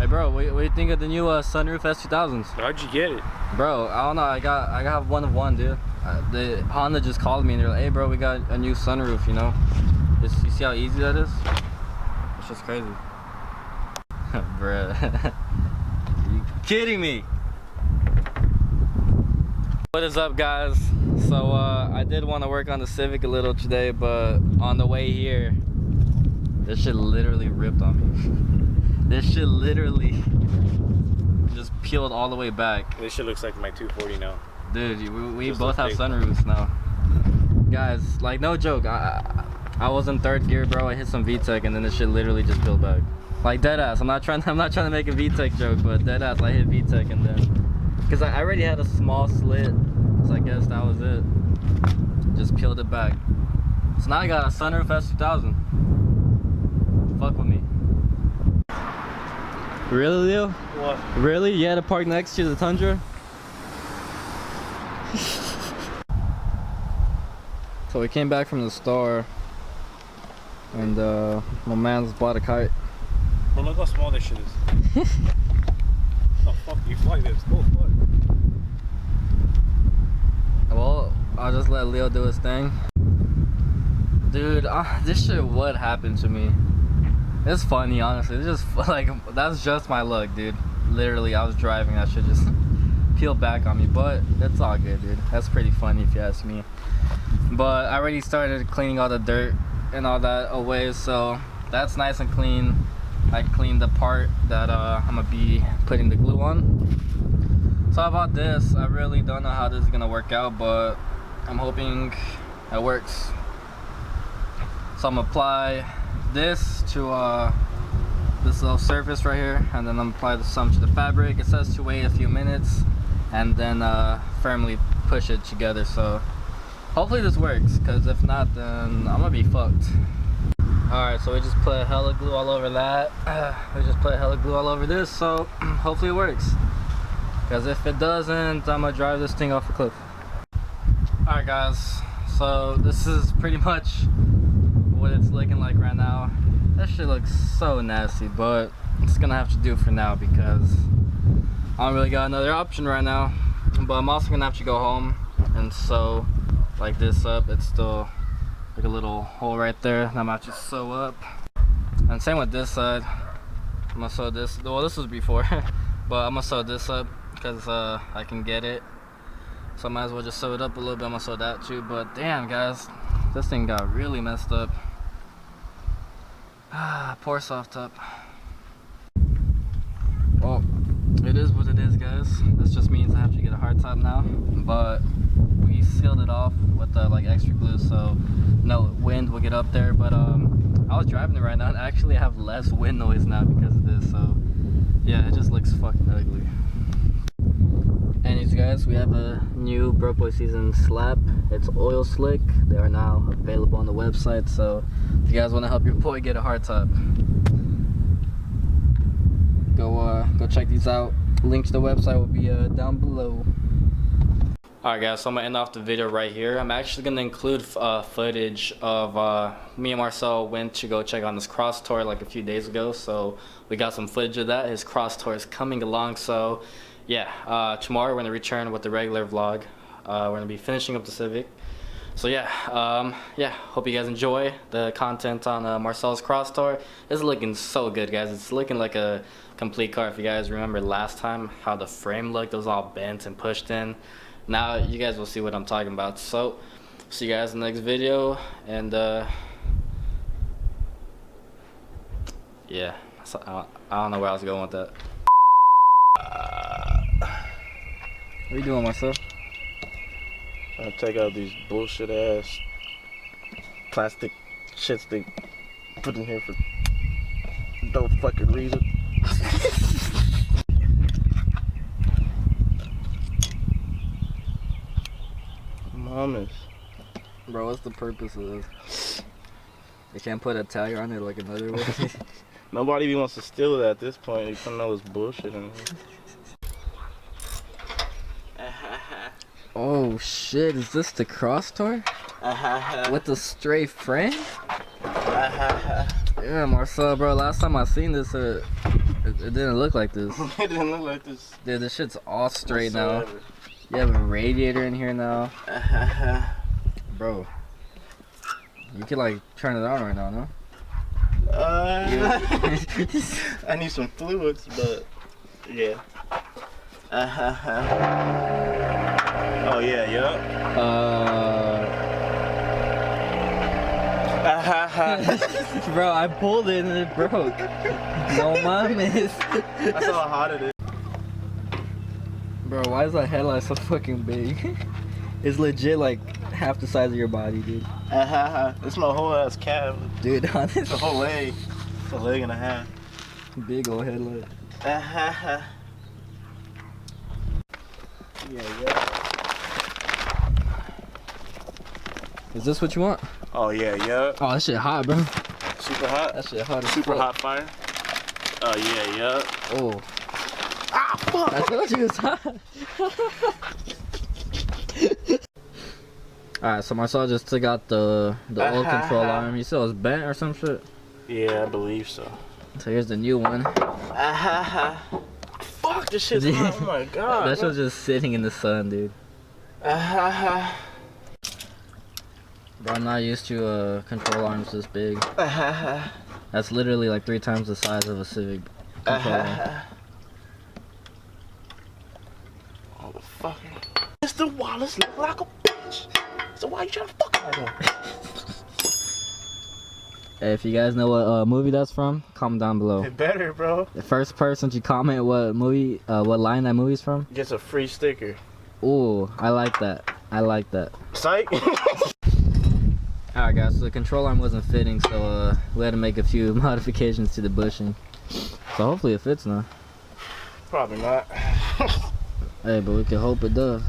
Hey bro, what do you think of the new Sunroof S2000s? How'd you get it? Bro, I don't know. I got one of one, dude. The Honda just called me and they're like, "Hey bro, we got a new sunroof, you know." You see how easy that is? It's just crazy. Bruh. Are you kidding me? What is up, guys? So I did want to work on the Civic a little today, but on the way here, this shit literally ripped on me. This shit literally just peeled all the way back. This shit looks like my 240 now. Dude, we both have sunroofs now. Guys, like no joke, I was in third gear, bro. I hit some VTEC and then this shit literally just peeled back. Like dead ass. I'm not trying to make a VTEC joke, but dead ass, I hit VTEC and then, because I already had a small slit, so I guess that was it. Just peeled it back. So now I got a Sunroof S2000. Fuck with me. Really, Leo? What? Really? You had to park next to the Tundra? So we came back from the store and my man's bought a kite. Bro, look how small this shit is. Oh fuck, you fly this. Go fly. Well, I'll just let Leo do his thing. Dude, this shit would happen to me. It's funny, honestly. It's just like, that's just my luck, dude. Literally, I was driving, that shit just peeled back on me, but it's all good, dude. That's pretty funny if you ask me. But I already started cleaning all the dirt and all that away, so that's nice and clean. I cleaned the part that I'm gonna be putting the glue on. So about this, I really don't know how this is gonna work out, but I'm hoping it works. So I'm gonna apply this to this little surface right here, and then I'm gonna apply some to the fabric. It says to wait a few minutes and then firmly push it together. So hopefully this works, because if not, then I'm gonna be fucked. Alright, so we just put hella glue all over that. We just put hella glue all over this, so hopefully it works. Because if it doesn't, I'm gonna drive this thing off a cliff. Alright guys, so this is pretty much what it's looking like right now. That shit looks so nasty, but it's gonna have to do for now because I don't really got another option right now. But I'm also gonna have to go home and sew like this up. It's still like a little hole right there that I'm gonna have to sew up. And same with this side. I'm gonna sew this. Well, this was before, but I'm gonna sew this up because I can get it. So I might as well just sew it up a little bit. I'm gonna sew that too. But damn, guys, this thing got really messed up. Poor soft top. Well, it is what it is, guys. This just means I have to get a hard top now. But we sealed it off with like extra glue, so no wind will get up there. But I was driving it right now and I actually have less wind noise now because of this. So yeah, it just looks fucking ugly. Anyways, guys, we have a new Broke Boy Season slap. It's oil slick. They are now available on the website, so if you guys want to help your boy get a hard top, go check these out. Link to the website will be down below. Alright guys, so I'm gonna end off the video right here. I'm actually gonna include footage of me and Marcel went to go check on this cross tour like a few days ago, so we got some footage of that. His cross tour is coming along, so yeah, tomorrow we're gonna return with the regular vlog. We're gonna be finishing up the Civic. So yeah, hope you guys enjoy the content on Marcel's cross tour. It's looking so good, guys. It's looking like a complete car. If you guys remember last time how the frame looked, it was all bent and pushed in. Now you guys will see what I'm talking about. So see you guys in the next video, and yeah, so I don't know where I was going with that. What are you doing, Marcel? Trying to take out these bullshit ass plastic shits they put in here for no fucking reason. Mamas. Bro, what's the purpose of this? You can't put a tire on it like another way. Nobody even wants to steal it at this point. You don't know it's bullshit in here. Oh shit, is this the cross tour? With the stray frame? Yeah, Marcel, bro, last time I seen this It didn't look like this. It didn't look like this. Dude, this shit's all straight whatsoever. now. You have a radiator in here now. Bro. You could like turn it on right now, no? I need some fluids, but yeah. Oh yeah, yup. Bro, I pulled it and it broke. No mames. That's how hot it is. Bro, why is that headlight so fucking big? It's legit like half the size of your body, dude. It's my whole ass calf. Dude, honestly. It's a whole leg. It's a leg and a half. Big old headlight. Yeah. Is this what you want? Oh yeah. Oh, that shit hot, bro. Super hot. That shit hot as Super fuck. hot fire. Oh yeah. Oh. Ah, fuck. I told you it's hot. Alright, so Marcel just took out the old control arm. You said it was bent or some shit? Yeah, I believe so. So here's the new one. Fuck, this shit's hot. Oh my god. That shit's just sitting in the sun, dude. Bro, I'm not used to control arms this big. That's literally like 3 times the size of a Civic control arm. Oh, the fucking Mr. Wallace look like a bitch. So why you trying to fuck like him? Hey, if you guys know what movie that's from, comment down below. It better, bro. The first person to comment what movie, what line that movie's from, Gets a free sticker. ooh, I like that. I like that. Psych. Alright guys, so the control arm wasn't fitting, so we had to make a few modifications to the bushing. So hopefully it fits now. Probably not. Hey, but we can hope it does.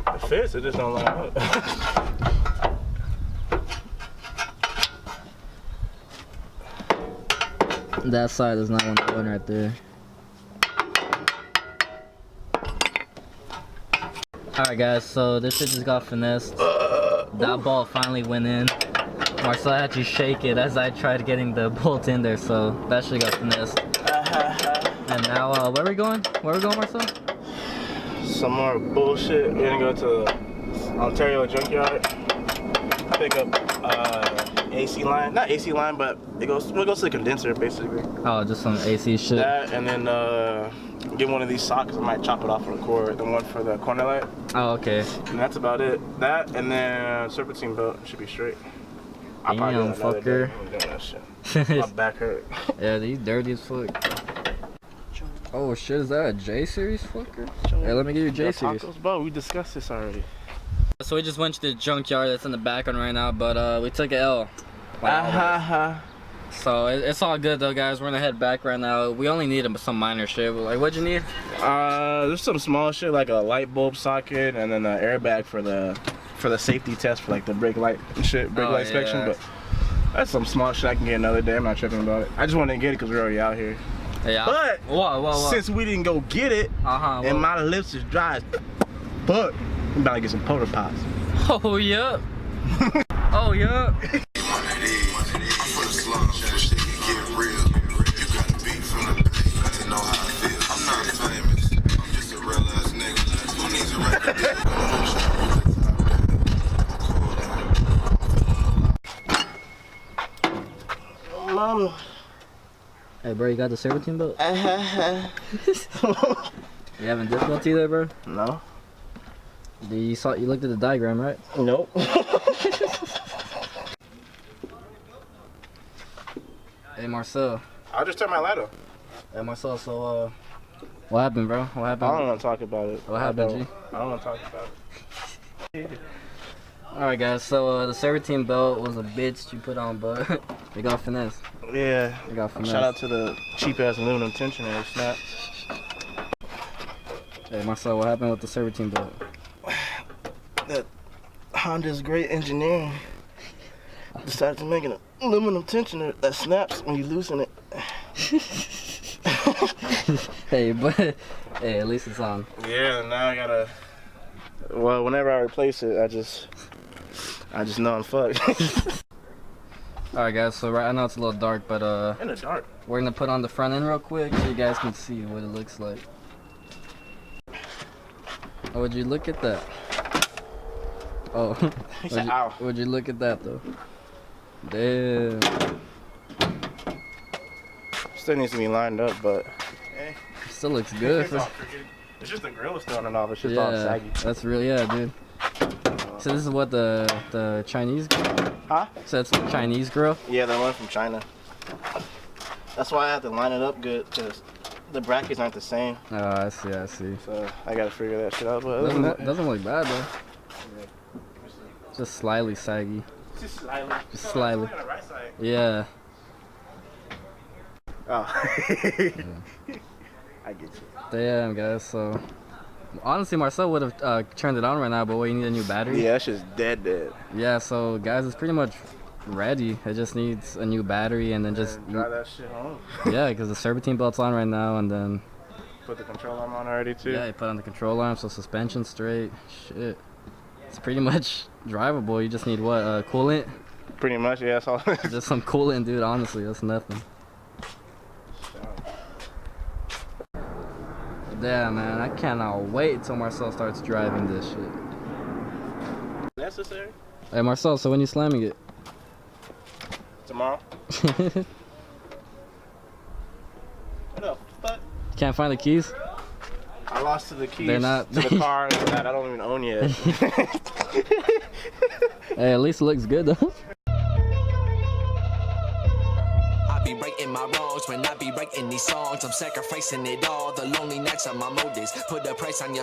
It fits, it just don't line up. That side does not want to go in right there. Alright guys, so this shit just got finessed. That bolt finally went in. Marcel had to shake it as I tried getting the bolt in there, so that shit got finessed. And now, where are we going? Where are we going, Marcel? Some more bullshit. We're gonna go to Ontario Junkyard. Pick up AC line. Not AC line, but we'll go to the condenser basically. Oh, just some AC shit. That and then get one of these sockets. I might chop it off with a cord. The one for the corner light. Oh, okay. And that's about it. That and then serpentine belt should be straight. I'll probably do Damn, that another day. fucker. I'm doing that shit. My back hurt. Yeah, these dirty as fuck. Oh shit, is that a J series fucker? Hey, let me give you a J series. Tacos, bro, we discussed this already. So we just went to the junkyard that's in the background right now, but we took an L. So it's all good though, guys. We're gonna head back right now. We only need some minor shit. Like, what'd you need? There's some small shit like a light bulb socket and then an airbag for the safety test for like the brake light and shit, brake light inspection. But that's some small shit I can get another day. I'm not tripping about it. I just wanted to get it because we're already out here. Yeah. But what? Since we didn't go get it, and my lips is dry as fuck, we about to get some porta pots. Oh yeah. Oh yeah. Mama. Hey bro, you got the serpentine belt? You having difficulty there, bro? No. You looked at the diagram, right? Nope. Hey Marcel. I'll just turn my light off. Hey Marcel, so what happened, bro? What happened? I don't want to talk about it. What happened, G? I don't want to talk about it. Alright guys, so the serpentine belt was a bitch you put on, but it got finesse. Yeah. It got finesse. Shout out to the cheap ass aluminum tensioner snap. Hey Marcel, what happened with the serpentine belt? That Honda's great engineering decided to make an aluminum tensioner that snaps when you loosen it. Hey, but hey, at least it's on. Yeah, now I gotta. Well, whenever I replace it, I just know I'm fucked. Alright guys, so I know it's a little dark, but In the dark. we're gonna put on the front end real quick so you guys can see what it looks like. Oh, would you look at that? Oh, would you look at that though? Damn. Still needs to be lined up, but Still looks good. It's just the grill is throwing it off. It's just all saggy. That's really, dude. So this is what the Chinese grill? Huh? So that's the Chinese grill? Yeah, the one from China. That's why I have to line it up good, because the brackets aren't the same. Oh, I see. So I gotta figure that shit out. But Doesn't look bad though. Just slightly saggy. Just slightly. Just slightly. On the right side. Yeah. Oh. I get you. Damn, guys. So honestly, Marcel would have turned it on right now, but we need a new battery. Yeah, that's just dead. Yeah. So guys, it's pretty much ready. It just needs a new battery and then just drive that shit home. Yeah, because the serpentine belt's on right now, and then put the control arm on already too. Yeah, you put on the control arm, so suspension straight. Shit. It's pretty much drivable. You just need what? Coolant? Pretty much, yeah. That's all. Just some coolant, dude. Honestly, that's nothing. Yeah, man. I cannot wait till Marcel starts driving this shit. Necessary? Hey, Marcel, so when you slamming it? Tomorrow. What the fuck? Can't find the keys? I lost to the keys. They're not to the car that I don't even own yet. Hey, at least it looks good though. I be breaking my wrongs when I be writing these songs. I'm sacrificing it all. The lonely nights are my motives. Put a price on your